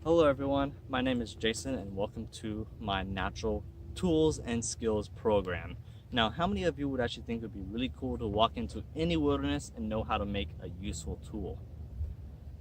Hello everyone, my name is Jason and welcome to my Natural Tools and Skills program. Now, how many of you would actually think it would be really cool to walk into any wilderness and know how to make a useful tool?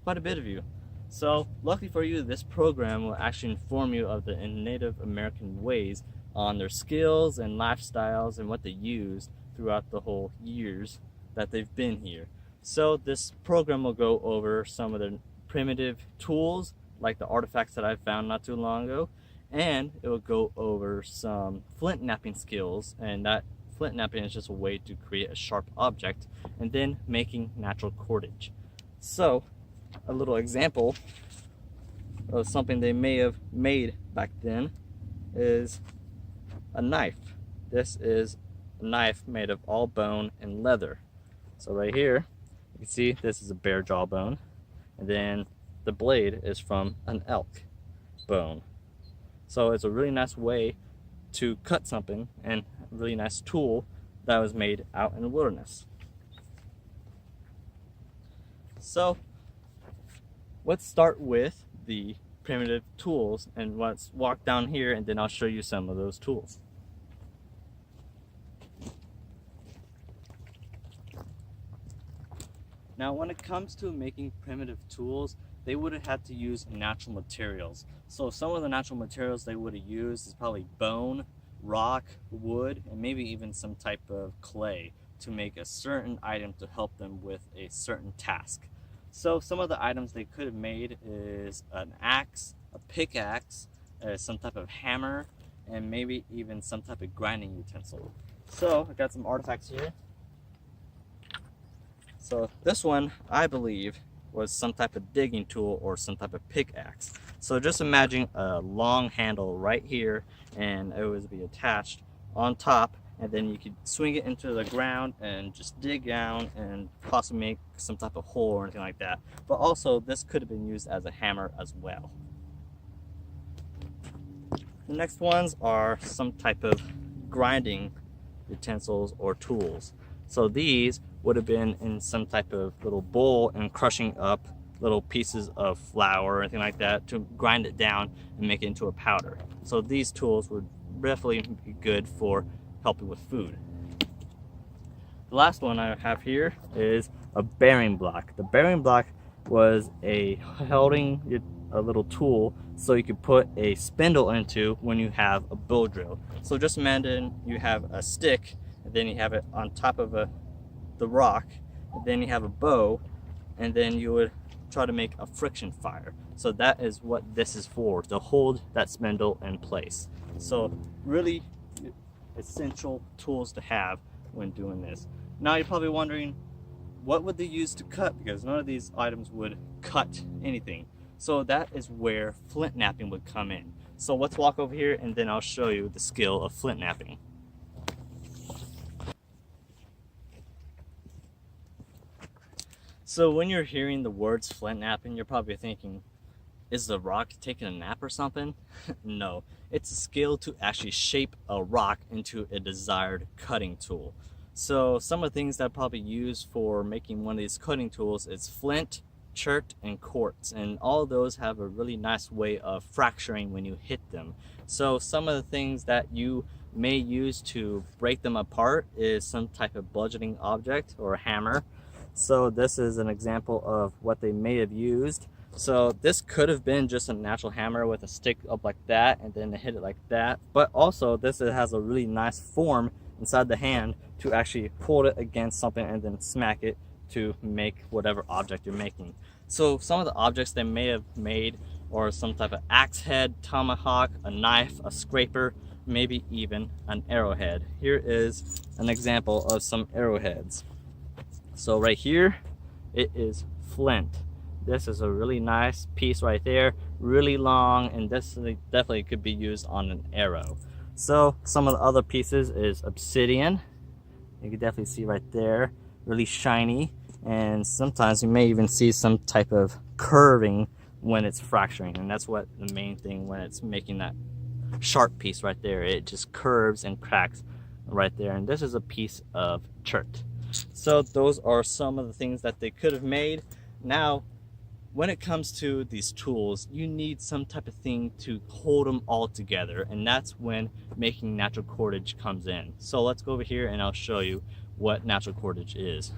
Quite a bit of you. So, luckily for you, this program will actually inform you of the Native American ways on their skills and lifestyles and what they used throughout the whole years that they've been here. So this program will go over some of the primitive tools like the artifacts that I found not too long ago, and it will go over some flint knapping skills, and that flint knapping is just a way to create a sharp object, and then making natural cordage. So a little example of something they may have made back then is a knife. This is a knife made of all bone and leather. So right here you can see this is a bear jawbone, and then the blade is from an elk bone. So it's a really nice way to cut something and a really nice tool that was made out in the wilderness. So let's start with the primitive tools, and let's walk down here and then I'll show you some of those tools. Now, when it comes to making primitive tools, they would have had to use natural materials. So some of the natural materials they would have used is probably bone, rock, wood, and maybe even some type of clay to make a certain item to help them with a certain task. So some of the items they could have made is an axe, a pickaxe, some type of hammer, and maybe even some type of grinding utensil. So I got some artifacts here. So this one, I believe, was some type of digging tool or some type of pickaxe. So just imagine a long handle right here, and it would be attached on top, and then you could swing it into the ground and just dig down and possibly make some type of hole or anything like that. But also this could have been used as a hammer as well. The next ones are some type of grinding utensils or tools. So these would have been in some type of little bowl and crushing up little pieces of flour or anything like that to grind it down and make it into a powder. So these tools would definitely be good for helping with food. The last one I have here is a bearing block. The bearing block was a little tool so you could put a spindle into when you have a bow drill. So just imagine you have a stick, and then you have it on top of the rock, and then you have a bow, and then you would try to make a friction fire. So that is what this is for, to hold that spindle in place. So really essential tools to have when doing this. Now you're probably wondering, what would they use to cut? Because none of these items would cut anything. So that is where flint knapping would come in. So let's walk over here and then I'll show you the skill of flint knapping. So when you're hearing the words flint knapping, you're probably thinking, is the rock taking a nap or something? No, it's a skill to actually shape a rock into a desired cutting tool. So some of the things that I probably use for making one of these cutting tools is flint, chert, and quartz, and all of those have a really nice way of fracturing when you hit them. So some of the things that you may use to break them apart is some type of bludgeoning object or a hammer. So this is an example of what they may have used. So this could have been just a natural hammer with a stick up like that and then hit it like that. But also this has a really nice form inside the hand to actually hold it against something and then smack it to make whatever object you're making. So some of the objects they may have made are some type of axe head, tomahawk, a knife, a scraper, maybe even an arrowhead. Here is an example of some arrowheads. So right here, it is flint. This is a really nice piece right there, really long, and this definitely could be used on an arrow. So some of the other pieces is obsidian. You can definitely see right there, really shiny, and sometimes you may even see some type of curving when it's fracturing, and that's what the main thing when it's making that sharp piece right there. It just curves and cracks right there, and this is a piece of chert. So those are some of the things that they could have made. Now when it comes to these tools, you need some type of thing to hold them all together, and that's when making natural cordage comes in. So let's go over here and I'll show you what natural cordage is.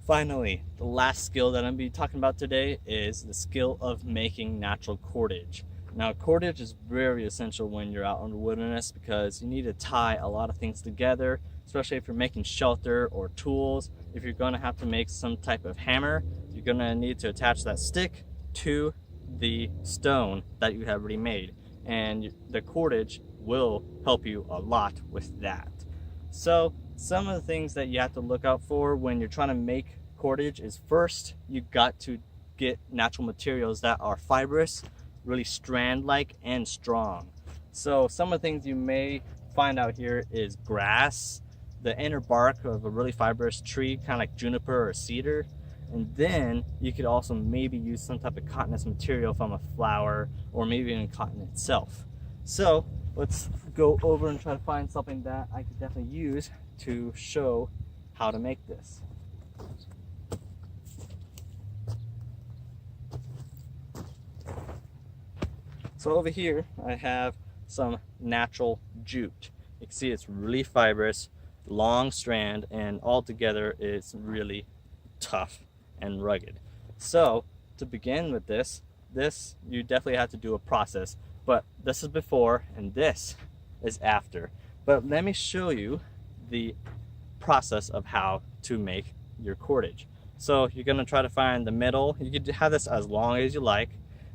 Finally, the last skill that I'm going to be talking about today is the skill of making natural cordage. Now, cordage is very essential when you're out in the wilderness because you need to tie a lot of things together, especially if you're making shelter or tools. If you're going to have to make some type of hammer, you're going to need to attach that stick to the stone that you have already made, and the cordage will help you a lot with that. So some of the things that you have to look out for when you're trying to make cordage is, first, you got to get natural materials that are fibrous, really strand-like, and strong. So some of the things you may find out here is grass, the inner bark of a really fibrous tree, kind of like juniper or cedar, and then you could also maybe use some type of cottonous material from a flower, or maybe even cotton itself. So let's go over and try to find something that I could definitely use to show how to make this. So over here I have some natural jute. You can see it's really fibrous, long strand, and altogether it's really tough and rugged. So to begin with this you definitely have to do a process, but this is before and this is after. But let me show you the process of how to make your cordage. So you're going to try to find the middle. You could have this as long as you like,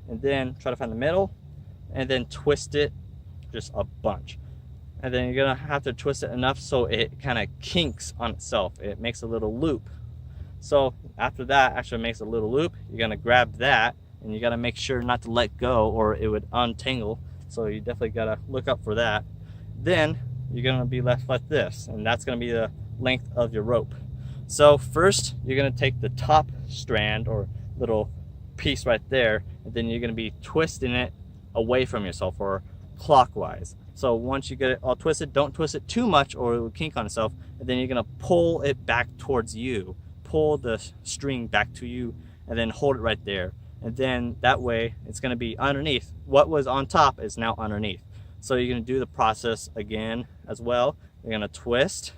and then try to find the middle and then twist it just a bunch. And then you're gonna have to twist it enough so it kind of kinks on itself. It makes a little loop. So after that actually makes a little loop, you're gonna grab that and you gotta make sure not to let go or it would untangle. So you definitely gotta look up for that. Then you're gonna be left like this, and that's gonna be the length of your rope. So first you're gonna take the top strand or little piece right there, and then you're gonna be twisting it away from yourself or clockwise. So once you get it all twisted, don't twist it too much or it will kink on itself, and then you're gonna pull it back towards you, pull the string back to you, and then hold it right there. And then that way it's gonna be underneath. What was on top is now underneath. So you're gonna do the process again as well. You're gonna twist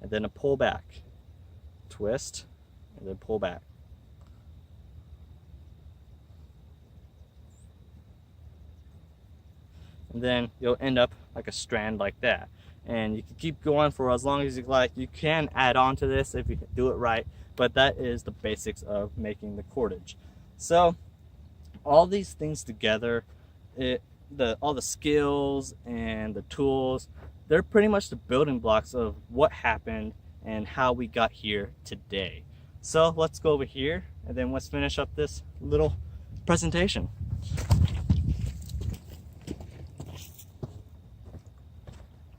and then a pull back, twist and then pull back. And then you'll end up like a strand like that. And you can keep going for as long as you like. You can add on to this if you do it right, but that is the basics of making the cordage. So all these things together, all the skills and the tools, they're pretty much the building blocks of what happened and how we got here today. So let's go over here and then let's finish up this little presentation.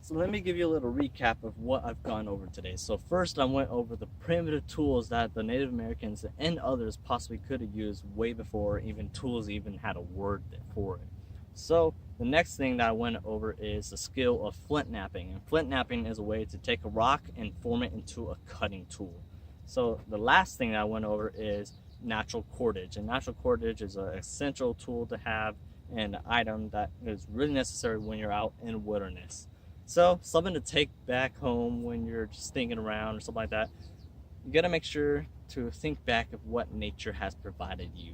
So let me give you a little recap of what I've gone over today. So first I went over the primitive tools that the Native Americans and others possibly could have used way before even tools even had a word for it. So the next thing that I went over is the skill of flint knapping. And flint knapping is a way to take a rock and form it into a cutting tool. So the last thing that I went over is natural cordage. And natural cordage is an essential tool to have and an item that is really necessary when you're out in the wilderness. So something to take back home when you're just thinking around or something like that. You got to make sure to think back of what nature has provided you.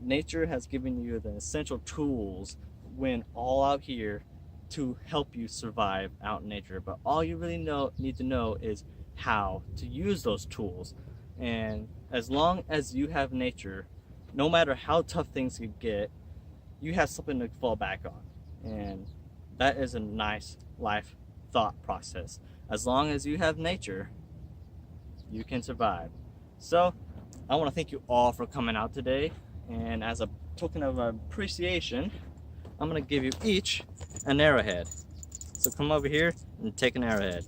Nature has given you the essential tools when all out here to help you survive out in nature. But all you really need to know is how to use those tools. And as long as you have nature, no matter how tough things could get, you have something to fall back on. And that is a nice life thought process. As long as you have nature, you can survive. So I want to thank you all for coming out today, and as a token of appreciation, I'm going to give you each an arrowhead. So come over here and take an arrowhead.